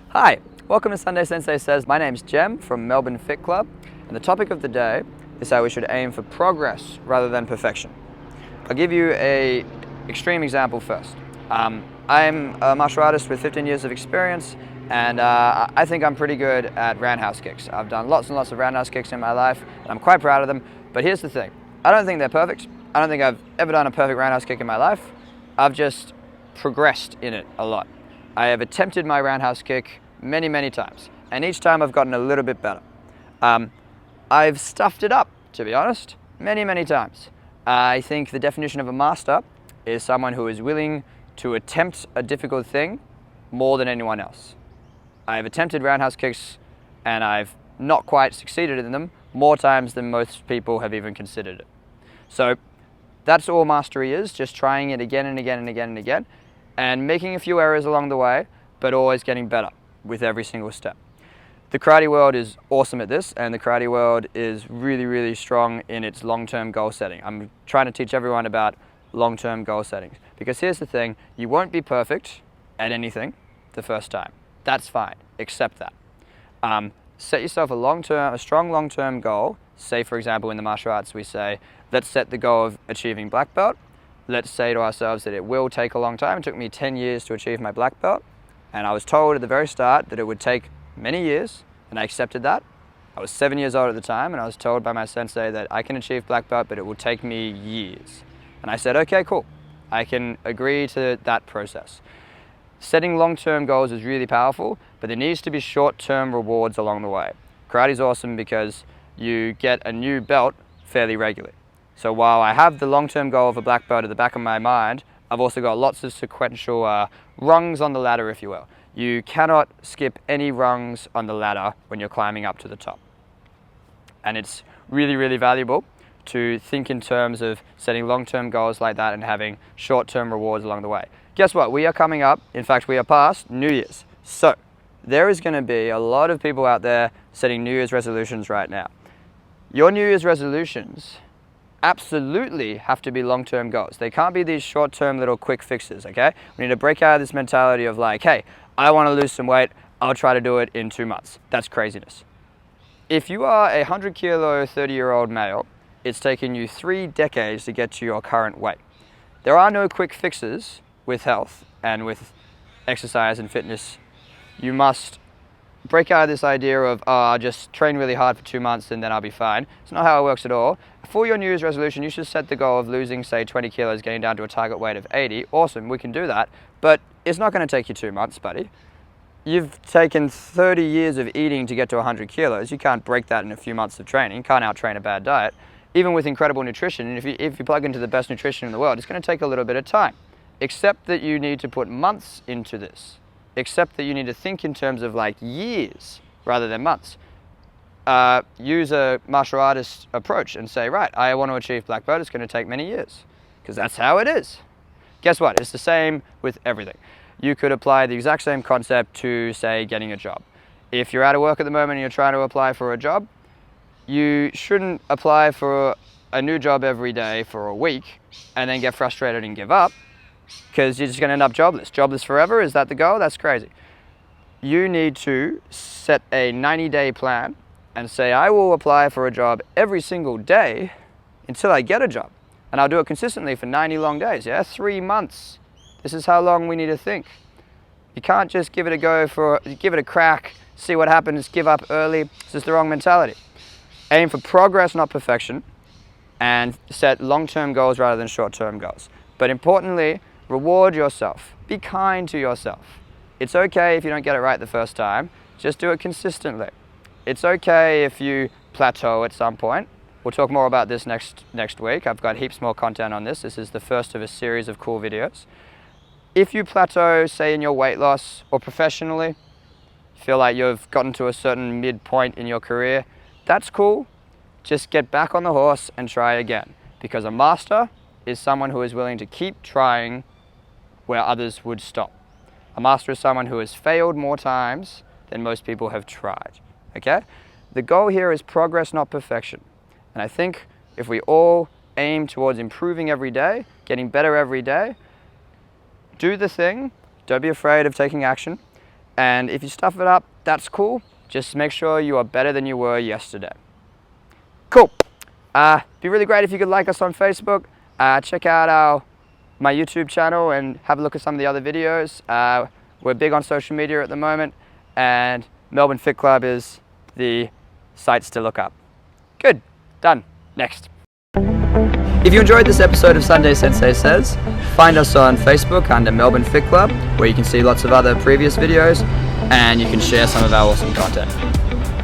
Hi, welcome to Sunday Sensei Says. My name's Jem from Melbourne Fit Club, and the topic of the day is how we should aim for progress rather than perfection. I'll give you an extreme example first. I'm a martial artist with 15 years of experience, and I think I'm pretty good at roundhouse kicks. I've done lots and lots of roundhouse kicks in my life, and I'm quite proud of them. But here's the thing, I don't think they're perfect. I don't think I've ever done a perfect roundhouse kick in my life. I've just progressed in it a lot. I have attempted my roundhouse kick many, many times, and each time I've gotten a little bit better. I've stuffed it up, to be honest, many, many times. I think the definition of a master is someone who is willing to attempt a difficult thing more than anyone else. I've attempted roundhouse kicks and I've not quite succeeded in them more times than most people have even considered it. So that's all mastery is, just trying it again and again and again and again, and making a few errors along the way, but always getting better with every single step. The karate world is awesome at this, and the karate world is really, really strong in its long-term goal setting. I'm trying to teach everyone about long-term goal settings, because here's the thing, you won't be perfect at anything the first time. That's fine, accept that. Set yourself a strong long-term goal. Say, for example, in the martial arts, we say, let's set the goal of achieving black belt. Let's say to ourselves that it will take a long time. It took me 10 years to achieve my black belt, and I was told at the very start that it would take many years, and I accepted that. I was 7 years old at the time, and I was told by my sensei that I can achieve black belt, but it will take me years. And I said, okay, cool. I can agree to that process. Setting long-term goals is really powerful, but there needs to be short-term rewards along the way. Karate's awesome because you get a new belt fairly regularly. So while I have the long-term goal of a black belt at the back of my mind, I've also got lots of sequential rungs on the ladder, if you will. You cannot skip any rungs on the ladder when you're climbing up to the top. And it's really, really valuable to think in terms of setting long-term goals like that and having short-term rewards along the way. Guess what? We are coming up, in fact, we are past New Year's. So there is going to be a lot of people out there setting New Year's resolutions right now. Your New Year's resolutions absolutely have to be long-term goals. They can't be these short-term little quick fixes, okay? We need to break out of this mentality of like, hey, I want to lose some weight, I'll try to do it in 2 months. That's craziness. If you are a 100-kilo, 30-year-old male, it's taken you 3 decades to get to your current weight. There are no quick fixes with health and with exercise and fitness. You must break out of this idea of, oh, I'll just train really hard for 2 months and then I'll be fine. It's not how it works at all. For your New Year's resolution, you should set the goal of losing, say, 20 kilos, getting down to a target weight of 80. Awesome, we can do that. But it's not going to take you 2 months, buddy. You've taken 30 years of eating to get to 100 kilos. You can't break that in a few months of training. You can't out-train a bad diet. Even with incredible nutrition, and if you plug into the best nutrition in the world, it's going to take a little bit of time. Except that you need to put months into this. Except that you need to think in terms of like years rather than months. Use a martial artist approach and say, right, I want to achieve black belt, it's going to take many years, because that's how it is. Guess what? It's the same with everything. You could apply the exact same concept to, say, getting a job. If you're out of work at the moment and you're trying to apply for a job, you shouldn't apply for a new job every day for a week and then get frustrated and give up, because you're just going to end up jobless. Jobless forever, is that the goal? That's crazy. You need to set a 90-day plan and say, I will apply for a job every single day until I get a job. And I'll do it consistently for 90 long days, yeah? 3 months. This is how long we need to think. You can't just give it a go, give it a crack, see what happens, give up early. This is the wrong mentality. Aim for progress, not perfection, and set long-term goals rather than short-term goals. But importantly, reward yourself. Be kind to yourself. It's okay if you don't get it right the first time. Just do it consistently. It's okay if you plateau at some point. We'll talk more about this next week. I've got heaps more content on this. This is the first of a series of cool videos. If you plateau, say in your weight loss or professionally, feel like you've gotten to a certain midpoint in your career, that's cool. Just get back on the horse and try again. Because a master is someone who is willing to keep trying where others would stop. A master is someone who has failed more times than most people have tried, okay? The goal here is progress, not perfection. And I think if we all aim towards improving every day, getting better every day, do the thing. Don't be afraid of taking action. And if you stuff it up, that's cool. Just make sure you are better than you were yesterday. Cool. Be really great if you could like us on Facebook. Check out my YouTube channel and have a look at some of the other videos. We're big on social media at the moment, and Melbourne Fit Club is the sites to look up. Good. Done. Next. If you enjoyed this episode of Sunday Sensei Says, find us on Facebook under Melbourne Fit Club, where you can see lots of other previous videos and you can share some of our awesome content.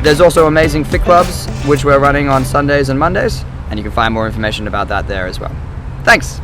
There's also amazing fit clubs which we're running on Sundays and Mondays, and you can find more information about that there as well. Thanks!